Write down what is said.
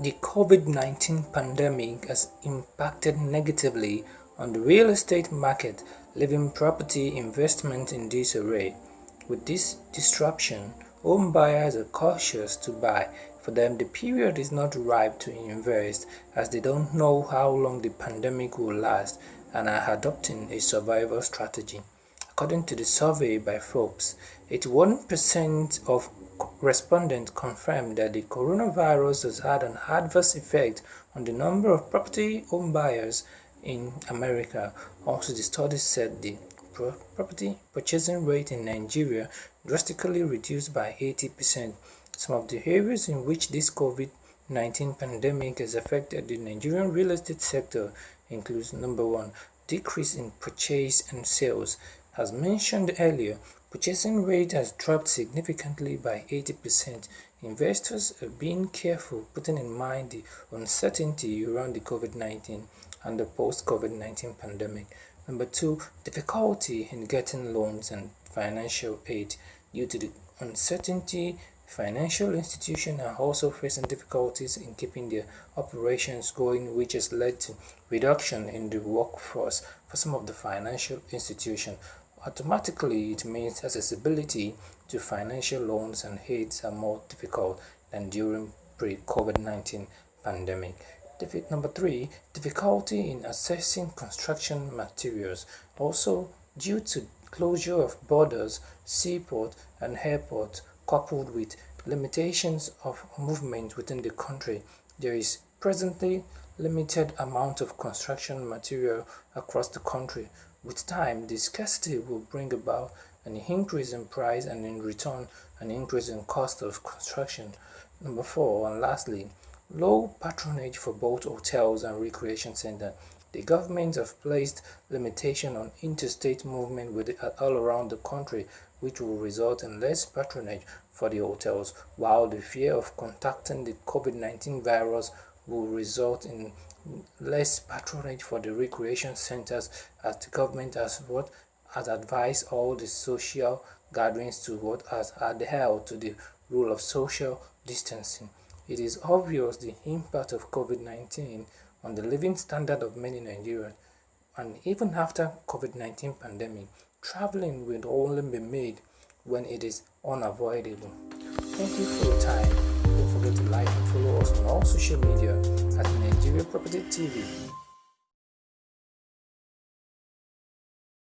The COVID-19 pandemic has impacted negatively on the real estate market, leaving property investment in disarray. With this disruption, home buyers are cautious to buy. For them, the period is not ripe to invest as they don't know how long the pandemic will last and are adopting a survival strategy. According to the survey by Forbes, 81% of respondents confirmed that the coronavirus has had an adverse effect on the number of property home buyers in America. Also, the study said the property purchasing rate in Nigeria drastically reduced by 80%. Some of the areas in which this COVID-19 pandemic has affected the Nigerian real estate sector includes: number one, decrease in purchase and sales. As mentioned earlier, purchasing rate has dropped significantly by 80%. Investors are being careful, putting in mind the uncertainty around the COVID-19 and the post-COVID-19 pandemic. Number two, difficulty in getting loans and financial aid. Due to the uncertainty, financial institutions are also facing difficulties in keeping their operations going, which has led to reduction in the workforce for some of the financial institutions. Automatically, it means accessibility to financial loans and aids are more difficult than during pre-COVID-19 pandemic. Number three, difficulty in accessing construction materials. Also, due to closure of borders, seaport and airports, coupled with limitations of movement within the country, there is presently limited amount of construction material across the country. With time, the scarcity will bring about an increase in price and in return an increase in cost of construction. Number four, and lastly, low patronage for both hotels and recreation centers. The government have placed limitation on interstate movement all around the country, which will result in less patronage for the hotels, while the fear of contacting the COVID-19 virus will result in less patronage for the recreation centers, as the government has advised all the social gatherings to adhere to the rule of social distancing. It is obvious the impact of COVID-19 on the living standard of many Nigerians, and even after COVID-19 pandemic, traveling will only be made when it is unavoidable. Thank you for your time. Don't forget to like and follow us on all social media at Nigeria Property TV.